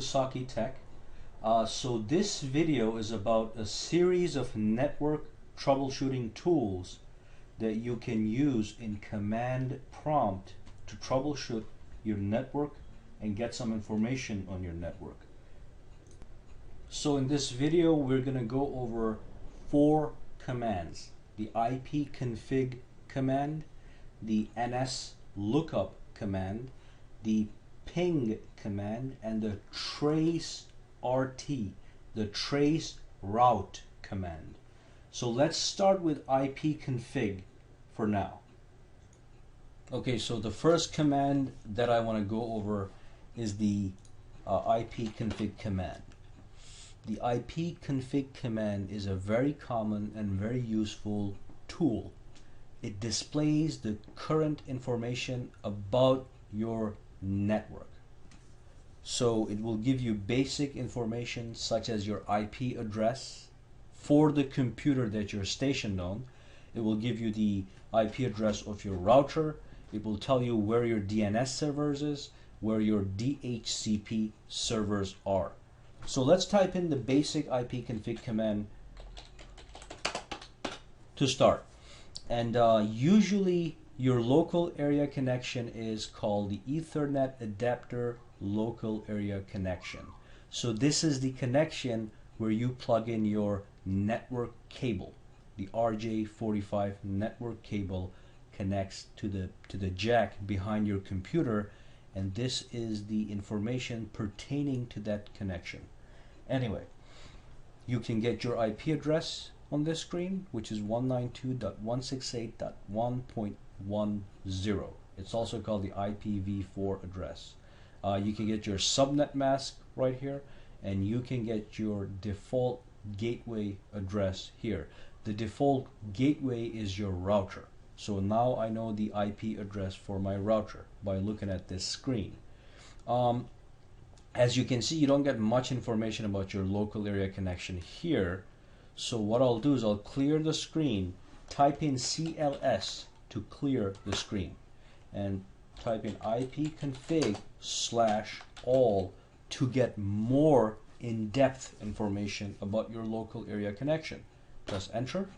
Saki Tech. So this video is about a series of network troubleshooting tools that you can use in command prompt to troubleshoot your network and get some information on your network. So in this video we're going to go over 4 commands: the Ipconfig command, the NS Lookup command, the ping command, and the trace RT, the trace route command. So let's start with Ipconfig for now. Okay, so the first command that I want to go over is the Ipconfig command. The Ipconfig command is a very common and very useful tool. It displays the current information about your network. So it will give you basic information such as your IP address for the computer that you're stationed on. It will give you the IP address of your router. It will tell you where your DNS servers is, where your DHCP servers are. So let's type in the basic Ipconfig command to start. And usually your local area connection is called the Ethernet adapter local area connection. So this is the connection where you plug in your network cable. The RJ45 network cable connects to the jack behind your computer, and this is the information pertaining to that connection. Anyway, you can get your IP address on this screen, which is 192.168.1.10. It's also called the IPv4 address. You can get your subnet mask right here, and you can get your default gateway address here. The default gateway is your router. So now I know the IP address for my router by looking at this screen. As you can see, you don't get much information about your local area connection here. So what I'll do is I'll clear the screen, type in CLS to clear the screen, and type in ipconfig/all to get more in-depth information about your local area connection. Press enter,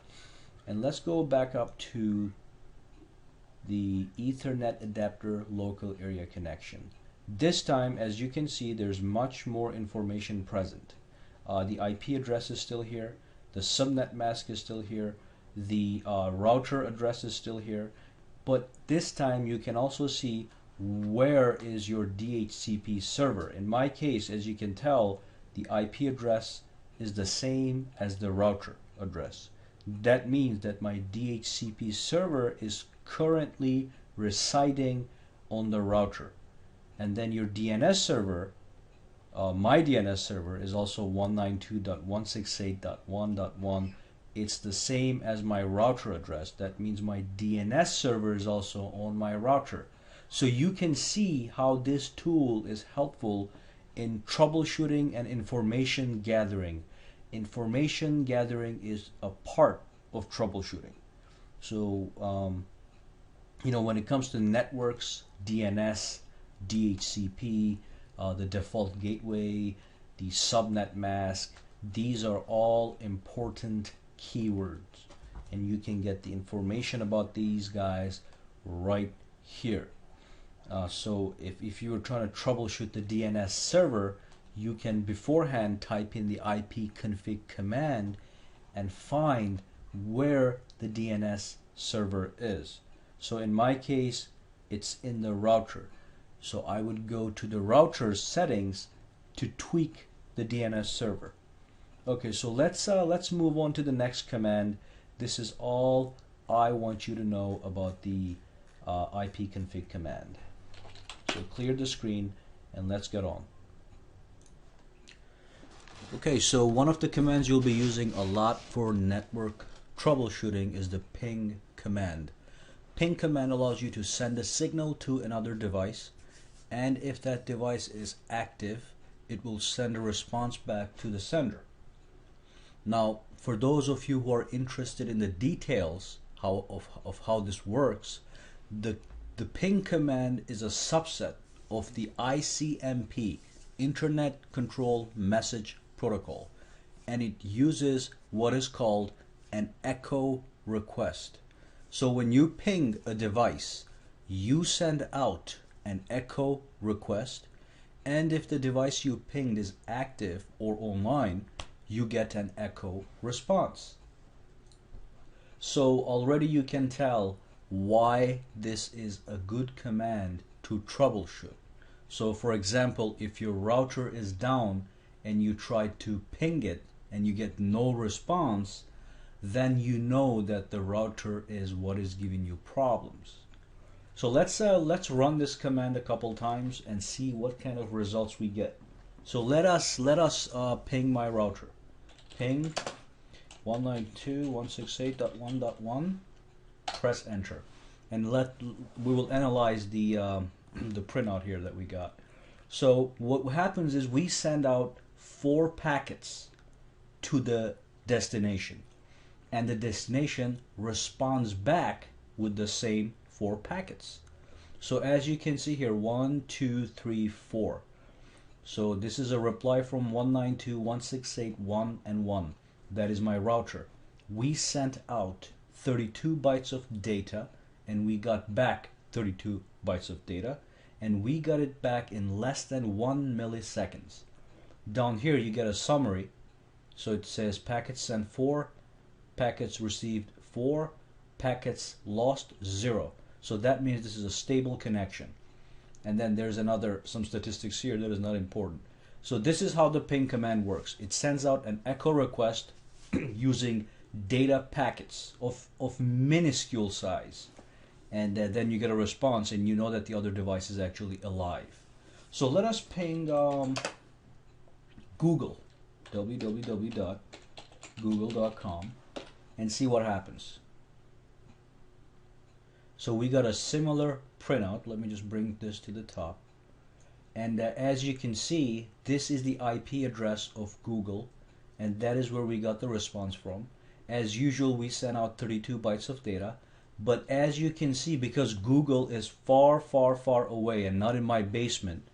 and let's go back up to the Ethernet adapter local area connection. This time, as you can see, there's much more information present. The IP address is still here, the subnet mask is still here, the router address is still here, but this time you can also see where is your DHCP server. In my case, as you can tell, the IP address is the same as the router address. That means that my DHCP server is currently residing on the router. And then your DNS server, my DNS server, is also 192.168.1.1. It's the same as my router address. That means my DNS server is also on my router. So you can see how this tool is helpful in troubleshooting and information gathering. Information gathering is a part of troubleshooting. So when it comes to networks, DNS, DHCP, the default gateway, the subnet mask, these are all important keywords, and you can get the information about these guys right here. So if you were trying to troubleshoot the DNS server, you can beforehand type in the Ipconfig command and find where the DNS server is. So in my case, it's in the router. So I would go to the router settings to tweak the DNS server. Okay, so let's move on to the next command. This is all I want you to know about the Ipconfig command. So clear the screen and let's get on. Okay, so one of the commands you'll be using a lot for network troubleshooting is the ping command. Ping command allows you to send a signal to another device, and if that device is active, it will send a response back to the sender. Now, for those of you who are interested in the details of how this works, the ping command is a subset of the ICMP, Internet Control Message Protocol, and it uses what is called an echo request. So when you ping a device, you send out an echo request, and if the device you pinged is active or online, you get an echo response. So already you can tell why this is a good command to troubleshoot. So for example, if your router is down and you try to ping it and you get no response, then you know that the router is what is giving you problems. So let's run this command a couple times and see what kind of results we get. So let us ping my router. Ping 192.168.1.1. Press enter, and we will analyze the printout here that we got. So what happens is we send out 4 packets to the destination, and the destination responds back with the same 4 packets. So as you can see here, 1, 2, 3, 4. So this is a reply from 192.168.1 and 1. That is my router. We sent out 32 bytes of data and we got back 32 bytes of data, and we got it back in less than 1 milliseconds. Down here you get a summary. So it says packets sent 4, packets received 4, packets lost 0. So that means this is a stable connection. And then there's some statistics here that is not important. So this is how the ping command works. It sends out an echo request using data packets of minuscule size, and then you get a response and you know that the other device is actually alive. So let us ping Google, www.google.com, and see what happens. So we got a similar printout. Let me just bring this to the top, and as you can see, this is the IP address of Google, and that is where we got the response from. As usual, we sent out 32 bytes of data, but as you can see, because Google is far, far, far away and not in my basement,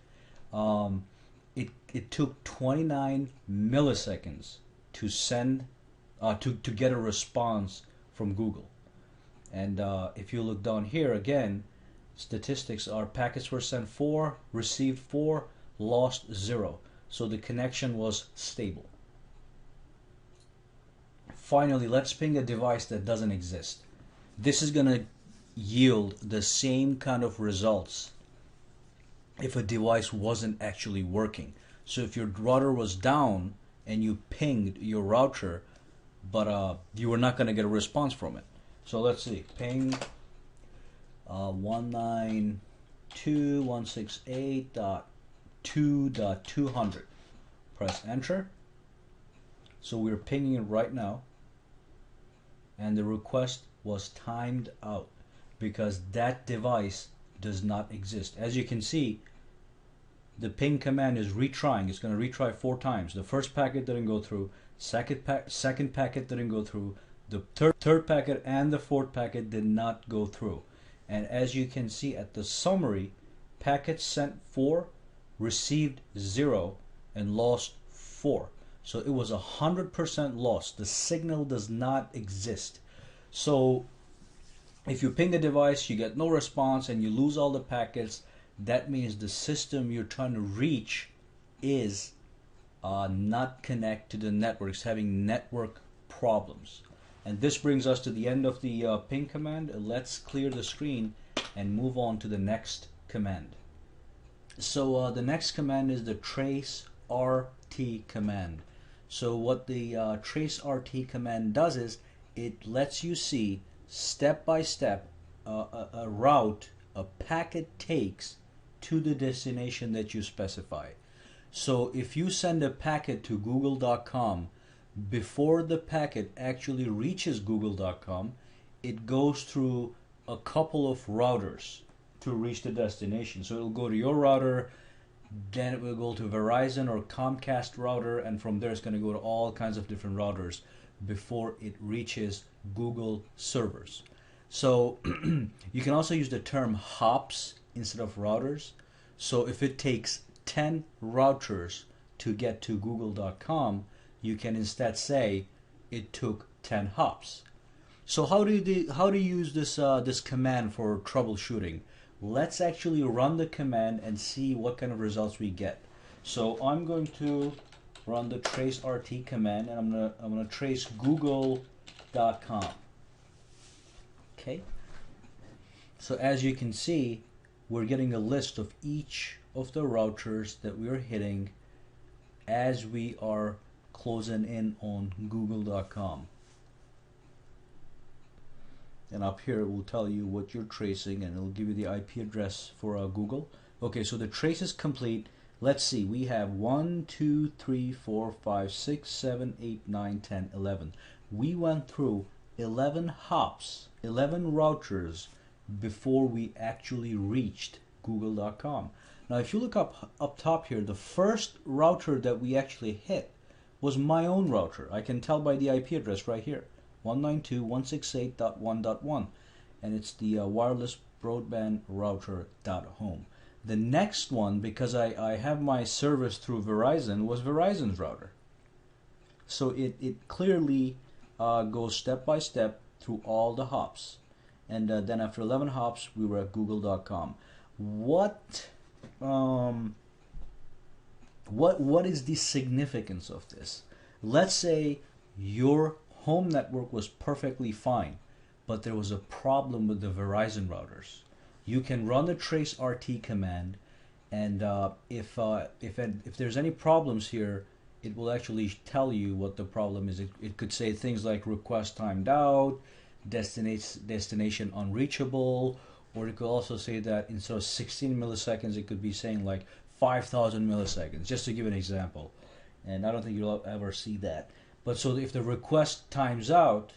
it took 29 milliseconds to send to get a response from Google. And if you look down here again, statistics are packets were sent 4, received 4, lost 0. So the connection was stable. Finally, let's ping a device that doesn't exist. This is going to yield the same kind of results if a device wasn't actually working. So if your router was down and you pinged your router, but you were not going to get a response from it. So let's see, ping 192.168.2.200. Press enter. So we're pinging it right now, and the request was timed out because that device does not exist. As you can see, the ping command is retrying. It's going to retry 4 times. The first packet didn't go through, second packet didn't go through, the third packet and the 4th packet did not go through. And as you can see at the summary, packets sent 4, received 0, and lost 4. So it was 100% lost. The signal does not exist. So if you ping a device, you get no response, and you lose all the packets, that means the system you're trying to reach is not connected to the network. It's having network problems. And this brings us to the end of the ping command. Let's clear the screen and move on to the next command. So the next command is the trace RT command. So what the trace RT command does is it lets you see step by step a route a packet takes to the destination that you specify. So if you send a packet to google.com, before the packet actually reaches google.com, it goes through a couple of routers to reach the destination. So it'll go to your router, then it will go to Verizon or Comcast router, and from there it's going to go to all kinds of different routers before it reaches Google servers. So you can also use the term hops instead of routers. So if it takes 10 routers to get to google.com, you can instead say it took 10 hops. So how do you use this command for troubleshooting? Let's actually run the command and see what kind of results we get. So I'm going to run the traceRT command, and I'm gonna trace google.com. Okay. So as you can see, we're getting a list of each of the routers that we're hitting as we are closing in on google.com. And up here it will tell you what you're tracing, and it'll give you the IP address for Google. Okay, so the trace is complete. Let's see, we have 1, 2, 3, 4, 5, 6, 7, 8, 9, 10, 11. We went through 11 hops, 11 routers before we actually reached google.com. Now if you look up top here, the first router that we actually hit was my own router. I can tell by the IP address right here, 192.168.1.1, and it's the wireless broadband router.home. The next one, because I have my service through Verizon, was Verizon's router. So it clearly goes step by step through all the hops. And then after 11 hops, we were at google.com. What is the significance of this? Let's say your home network was perfectly fine, but there was a problem with the Verizon routers. You can run the traceRT command, and if there's any problems here, it will actually tell you what the problem is. It could say things like request timed out, destination unreachable, or it could also say that instead of 16 milliseconds, it could be saying like 5,000 milliseconds, just to give an example. And I don't think you'll ever see that. But so if the request times out,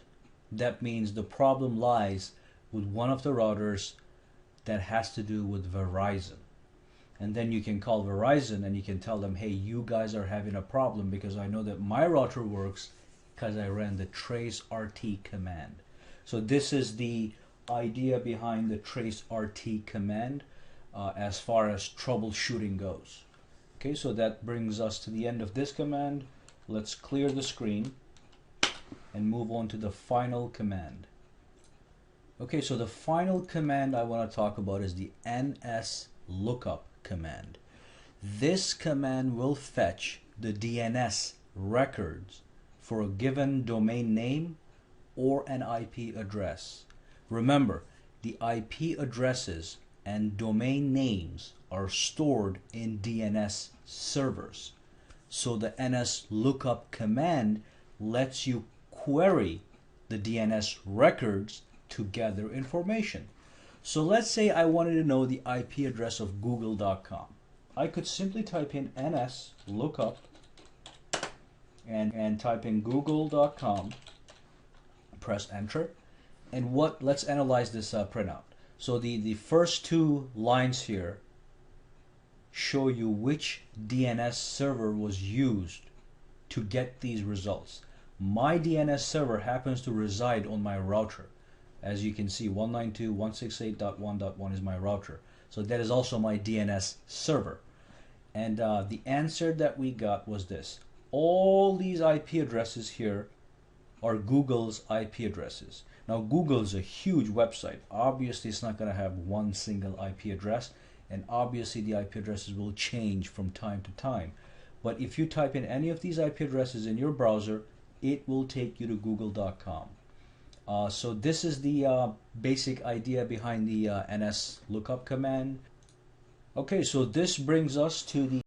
that means the problem lies with one of the routers that has to do with Verizon. And then you can call Verizon and you can tell them, hey, you guys are having a problem because I know that my router works because I ran the traceRT command. So this is the idea behind the traceRT command as far as troubleshooting goes. Okay, so that brings us to the end of this command. Let's clear the screen and move on to the final command. Okay, so the final command I want to talk about is the NS Lookup command. This command will fetch the DNS records for a given domain name or an IP address. Remember, the IP addresses and domain names are stored in DNS servers. So the NS Lookup command lets you query the DNS records to gather information. So let's say I wanted to know the IP address of google.com. I could simply type in NS Lookup and type in google.com, press enter, and let's analyze this printout. So the first two lines here show you which DNS server was used to get these results. My DNS server happens to reside on my router. As you can see, 192.168.1.1 is my router. So that is also my DNS server. And the answer that we got was this. All these IP addresses here are Google's IP addresses. Now Google is a huge website. Obviously it's not going to have one single IP address, and obviously the IP addresses will change from time to time. But if you type in any of these IP addresses in your browser, it will take you to google.com. So this is the basic idea behind the NS Lookup command. Okay, so this brings us to the